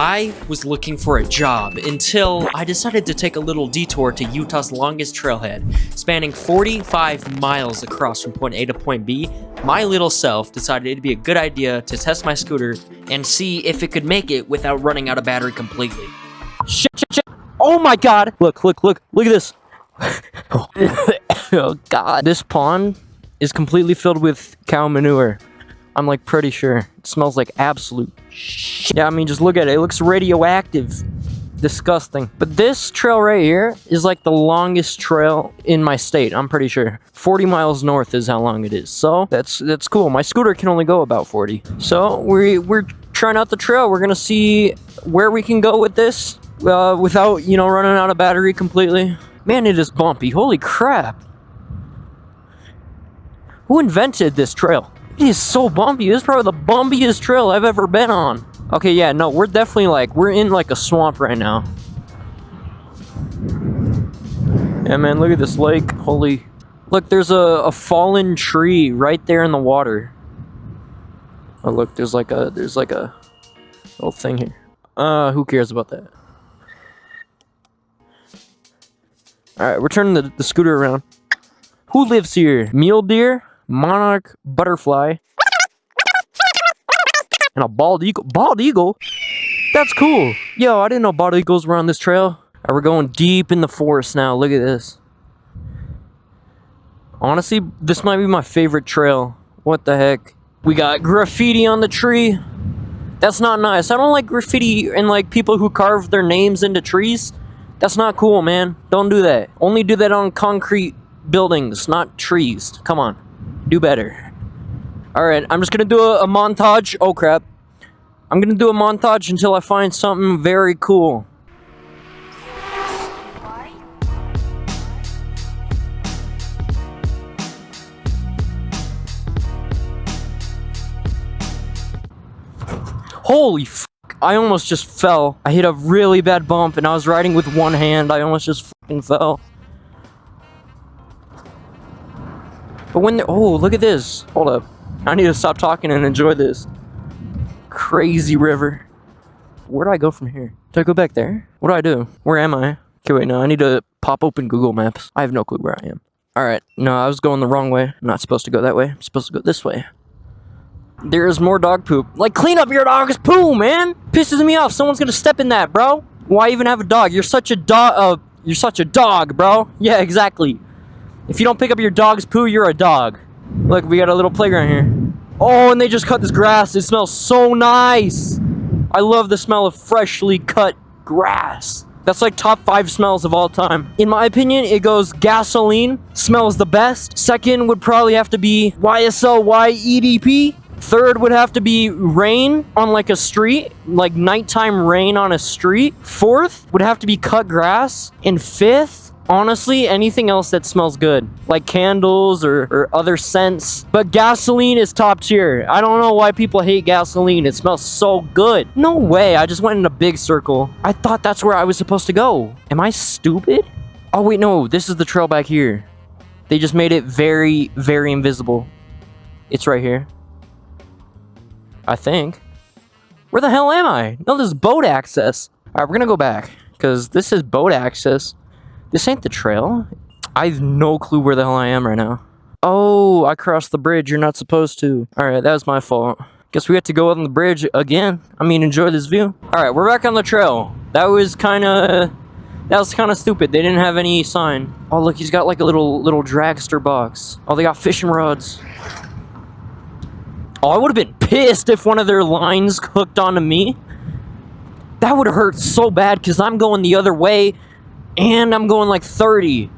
I was looking for a job until I decided to take a little detour to Utah's longest trailhead, spanning 45 miles across from point A to point B. My little self decided it'd be a good idea to test my scooter and see if it could make it without running out of battery completely. Shit. Oh my god! Look at this. Oh god. This pond is completely filled with cow manure. I'm like pretty sure. It smells like absolute shit. Yeah, I mean, just look at it. It looks radioactive. Disgusting. But this trail right here is like the longest trail in my state, I'm pretty sure. 40 miles north is how long it is. So that's cool. My scooter can only go about 40. So we're trying out the trail. We're gonna see where we can go with this without, you know, running out of battery completely. Man, it is bumpy. Holy crap. Who invented this trail? It is so bumpy. This is probably the bumpiest trail I've ever been on. Okay, yeah, no, we're definitely like, we're in like a swamp right now. Yeah, man, look at this lake. Holy. Look, there's a fallen tree right there in the water. Oh, look, there's like a little thing here. Who cares about that? Alright, we're turning the scooter around. Who lives here? Mule deer? Monarch butterfly, and a bald eagle. Bald eagle? That's cool. Yo, I didn't know bald eagles were on this trail. All right, we're going deep in the forest now. Look at this. Honestly, this might be my favorite trail. What the heck? We got graffiti on the tree. That's not nice. I don't like graffiti and like people who carve their names into trees. That's not cool, man. Don't do that. Only do that on concrete buildings, not trees. Come on. Do better. Alright, I'm just gonna do a montage. Oh crap. I'm gonna do a montage until I find something very cool. Holy f***. I almost just fell. I hit a really bad bump and I was riding with one hand. I almost just fucking fell. But when oh, look at this. Hold up. I need to stop talking and enjoy this. Crazy river. Where do I go from here? Do I go back there? What do I do? Where am I? Okay, wait, no, I need to pop open Google Maps. I have no clue where I am. Alright, no, I was going the wrong way. I'm not supposed to go that way. I'm supposed to go this way. There's more dog poop. Like, clean up your dog's poo, man! Pisses me off. Someone's gonna step in that, bro. Why even have a dog? You're such a dog, bro. Yeah, exactly. If you don't pick up your dog's poo, you're a dog. Look, we got a little playground here. Oh, and they just cut this grass. It smells so nice. I love the smell of freshly cut grass. That's like top 5 smells of all time. In my opinion, it goes gasoline, smells the best. Second would probably have to be YSL YEDP. Third would have to be rain on like a street, like nighttime rain on a street. Fourth would have to be cut grass. And fifth, honestly, anything else that smells good, like candles or other scents. But gasoline is top tier. I don't know why people hate gasoline. It smells so good. No way, I just went in a big circle. I thought that's where I was supposed to go. Am I stupid? Oh wait, no, this is the trail back here. They just made it very, very invisible. It's right here. I think. Where the hell am I? No, this is boat access. All right, we're gonna go back because this is boat access. This ain't the trail. I have no clue where the hell I am right now. Oh, I crossed the bridge. You're not supposed to. Alright, that was my fault. Guess we have to go on the bridge again. I mean, enjoy this view. Alright, we're back on the trail. That was kind of stupid. They didn't have any sign. Oh, look, he's got like a little dragster box. Oh, they got fishing rods. Oh, I would have been pissed if one of their lines hooked onto me. That would have hurt so bad because I'm going the other way. And I'm going like 30.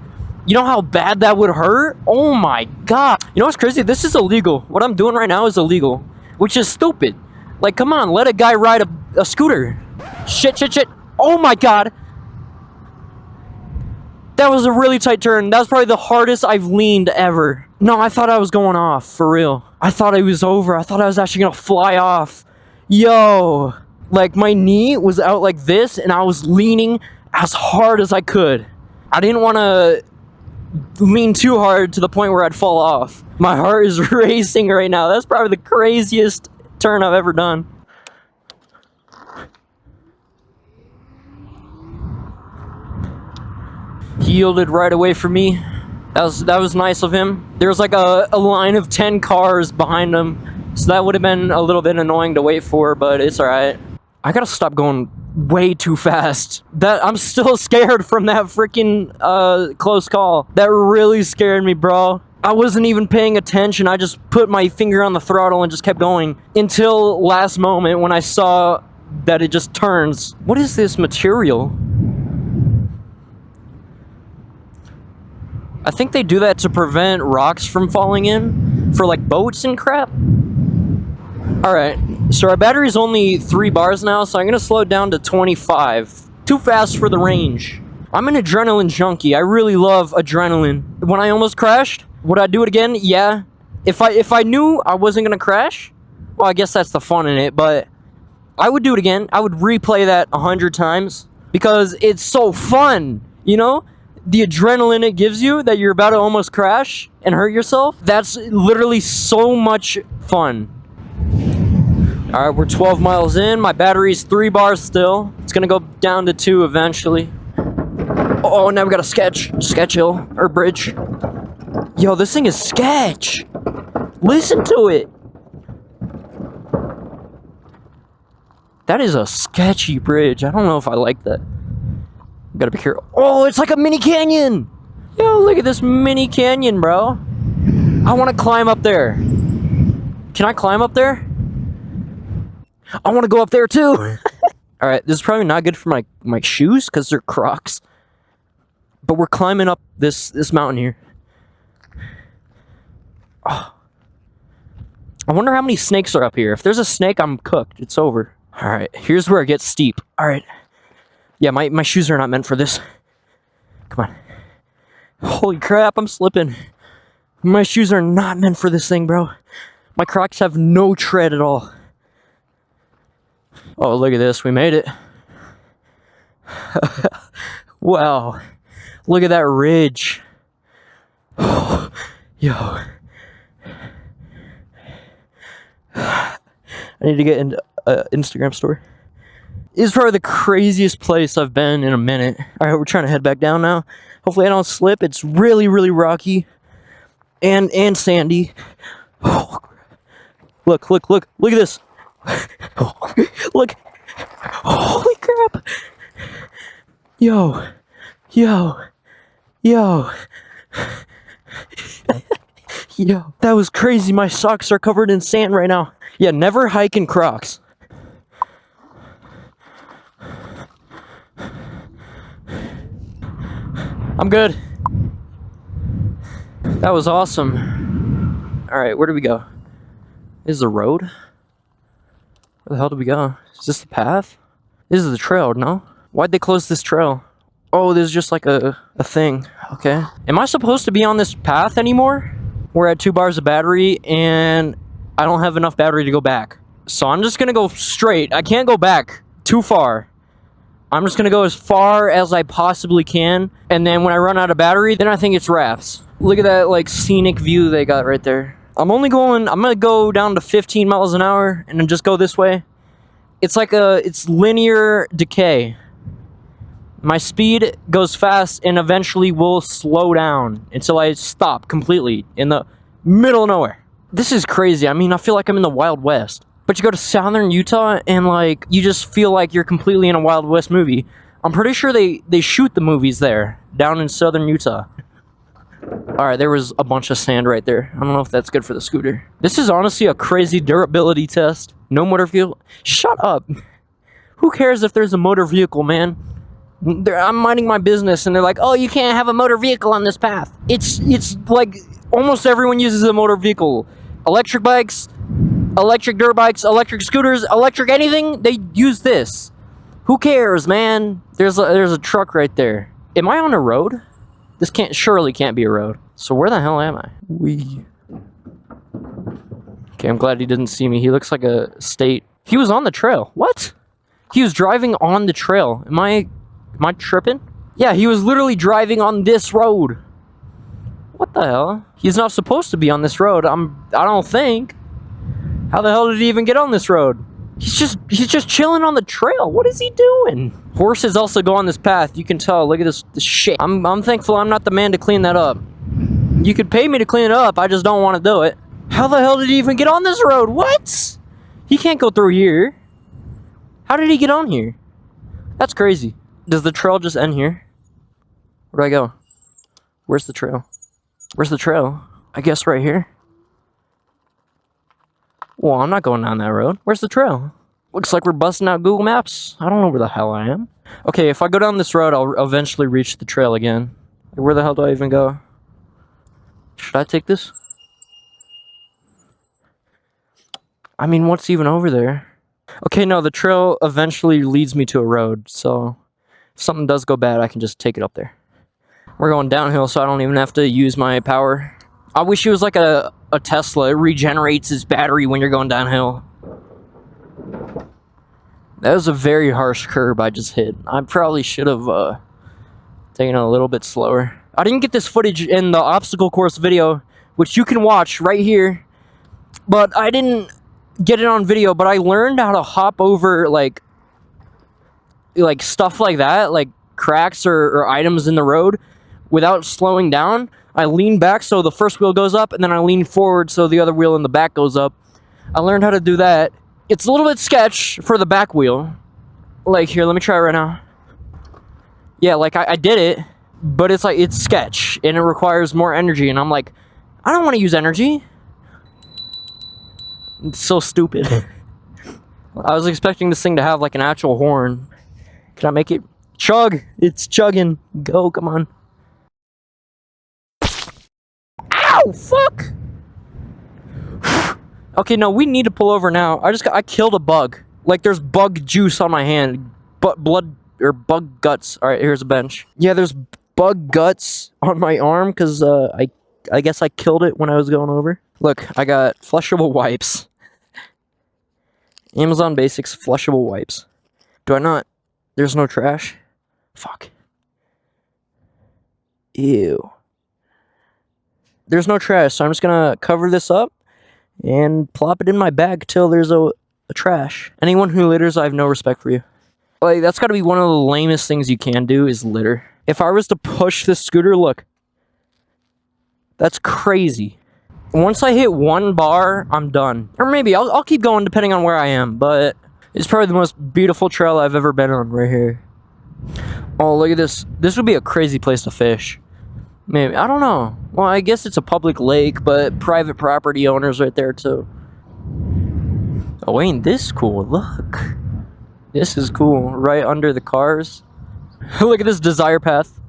You know how bad that would hurt? Oh my god. You know what's crazy? This is illegal. What I'm doing right now is illegal. Which is stupid. Like, come on. Let a guy ride a scooter. Shit. Oh my god. That was a really tight turn. That was probably the hardest I've leaned ever. No, I thought I was going off. For real. I thought it was over. I thought I was actually going to fly off. Yo. Like, my knee was out like this. And I was leaning as hard as I could. I didn't want to lean too hard to the point where I'd fall off. My heart is racing right now. That's probably the craziest turn I've ever done. yielded right away for me. That was nice of him. There was like a line of 10 cars behind him, so that would have been a little bit annoying to wait for, but it's alright. I gotta stop going way too fast. I'm still scared from that freaking close call. That really scared me, bro. I wasn't even paying attention. I just put my finger on the throttle and just kept going until last moment when I saw that it just turns. What is this material? I think they do that to prevent rocks from falling in for like boats and crap. Alright, so our battery's only 3 bars now, so I'm gonna slow it down to 25. Too fast for the range. I'm an adrenaline junkie. I really love adrenaline. When I almost crashed, would I do it again? Yeah. If I knew I wasn't gonna crash, well, I guess that's the fun in it, but I would do it again. I would replay that 100 times because it's so fun, you know? The adrenaline it gives you that you're about to almost crash and hurt yourself, that's literally so much fun. Alright, we're 12 miles in. My battery's 3 bars still. It's gonna go down to 2 eventually. Oh, now we got a sketch hill, or bridge. Yo, this thing is sketch. Listen to it. That is a sketchy bridge. I don't know if I like that. Gotta be careful. Oh, it's like a mini canyon. Yo, look at this mini canyon, bro. I want to climb up there. Can I climb up there? I want to go up there too. All right, this is probably not good for my shoes because they're Crocs. But we're climbing up this mountain here. Oh. I wonder how many snakes are up here. If there's a snake, I'm cooked. It's over. All right, here's where it gets steep. All right. Yeah, my shoes are not meant for this. Come on. Holy crap, I'm slipping. My shoes are not meant for this thing, bro. My Crocs have no tread at all. Oh, look at this. We made it. Wow. Look at that ridge. Oh, yo. I need to get into Instagram story. It's probably the craziest place I've been in a minute. Alright, we're trying to head back down now. Hopefully I don't slip. It's really, really rocky. And sandy. Oh, look at this. Oh, look. Holy crap. Yo. Yo. That was crazy. My socks are covered in sand right now. Yeah, never hike in Crocs. I'm good. That was awesome. Alright, where do we go? This is the road? Where the hell do we go? Is this the path? This is the trail, no? Why'd they close this trail? Oh, there's just like a thing. Okay. Am I supposed to be on this path anymore? We're at 2 bars of battery and I don't have enough battery to go back. So I'm just gonna go straight. I can't go back too far. I'm just gonna go as far as I possibly can, and then when I run out of battery, then I think it's wraps. Look at that like scenic view they got right there. I'm gonna go down to 15 miles an hour and then just go this way. It's like it's linear decay. My speed goes fast and eventually will slow down until I stop completely in the middle of nowhere. This is crazy. I mean, I feel like I'm in the Wild West. But you go to southern Utah and like you just feel like you're completely in a Wild West movie. I'm pretty sure they shoot the movies there down in southern Utah. Alright, there was a bunch of sand right there. I don't know if that's good for the scooter. This is honestly a crazy durability test. No motor vehicle. Shut up. Who cares if there's a motor vehicle, man? I'm minding my business and they're like, oh, you can't have a motor vehicle on this path. It's like almost everyone uses a motor vehicle. Electric bikes, electric dirt bikes, electric scooters, electric anything, they use this. Who cares, man? There's a truck right there. Am I on a road? This surely can't be a road. So where the hell am I? Okay, I'm glad he didn't see me. He looks like a state. He was on the trail. What? He was driving on the trail. Am I tripping? Yeah, he was literally driving on this road. What the hell? He's not supposed to be on this road. I don't think. How the hell did he even get on this road? He's just chilling on the trail. What is he doing? Horses also go on this path. You can tell. Look at this shit. I'm thankful I'm not the man to clean that up. You could pay me to clean it up. I just don't want to do it. How the hell did he even get on this road? What? He can't go through here. How did he get on here? That's crazy. Does the trail just end here? Where do I go? Where's the trail? Where's the trail? I guess right here. Well, I'm not going down that road. Where's the trail? Looks like we're busting out Google Maps. I don't know where the hell I am. Okay, if I go down this road, I'll eventually reach the trail again. Where the hell do I even go? Should I take this? I mean, what's even over there? Okay, no, the trail eventually leads me to a road, so if something does go bad, I can just take it up there. We're going downhill, so I don't even have to use my power. I wish it was like a Tesla. It regenerates its battery when you're going downhill. That was a very harsh curb I just hit. I probably should have taken it a little bit slower. I didn't get this footage in the obstacle course video, which you can watch right here, but I didn't get it on video, but I learned how to hop over like stuff like that, like cracks or items in the road without slowing down. I lean back so the first wheel goes up, and then I lean forward so the other wheel in the back goes up. I learned how to do that. It's a little bit sketch for the back wheel. Like, here, let me try it right now. Yeah, like, I did it, but it's like, it's sketch, and it requires more energy, and I'm like, I don't want to use energy. It's so stupid. I was expecting this thing to have, like, an actual horn. Can I make it? Chug! It's chugging. Go, come on. Ow! Fuck! Okay, no, we need to pull over now. I killed a bug. Like, there's bug juice on my hand. Blood, or bug guts. Alright, here's a bench. Yeah, there's bug guts on my arm, because, I guess I killed it when I was going over. Look, I got flushable wipes. Amazon Basics flushable wipes. Do I not? There's no trash? Fuck. Ew. There's no trash, so I'm just gonna cover this up and plop it in my bag till there's a trash. Anyone who litters, I have no respect for you. Like, that's gotta be one of the lamest things you can do, is litter. If I was to push this scooter, look. That's crazy. Once I hit one bar, I'm done. Or maybe, I'll keep going depending on where I am, but it's probably the most beautiful trail I've ever been on right here. Oh, look at this. This would be a crazy place to fish. Maybe, I don't know. Well, I guess it's a public lake, but private property owners right there too. Oh, ain't this cool? Look. This is cool. Right under the cars. Look at this desire path.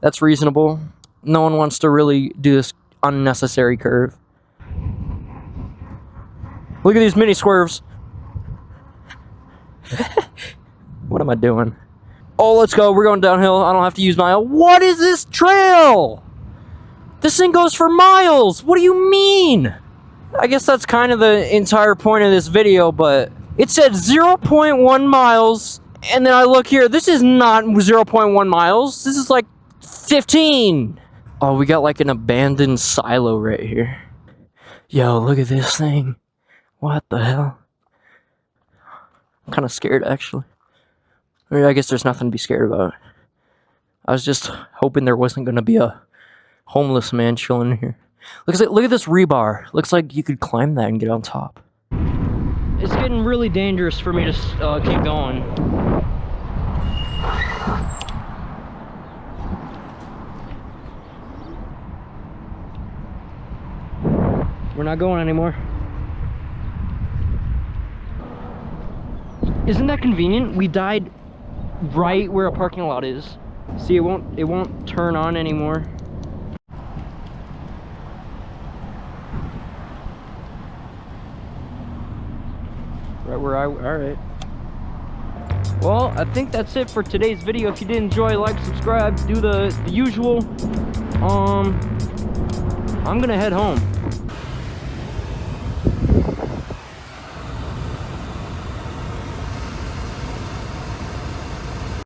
That's reasonable. No one wants to really do this unnecessary curve. Look at these mini swerves. What am I doing? Oh, let's go. We're going downhill. I don't have to use my... What is this trail? This thing goes for miles. What do you mean? I guess that's kind of the entire point of this video, but it said 0.1 miles, and then I look here. This is not 0.1 miles. This is like 15. Oh, we got like an abandoned silo right here. Yo, look at this thing. What the hell? I'm kind of scared, actually. I mean, I guess there's nothing to be scared about. I was just hoping there wasn't going to be a homeless man chilling in here. Look at this rebar. Looks like you could climb that and get on top. It's getting really dangerous for me to keep going. We're not going anymore. Isn't that convenient? We died right where a parking lot is. See, it won't turn on anymore. Right where alright. Well, I think that's it for today's video. If you did enjoy, like, subscribe, do the usual. I'm gonna head home.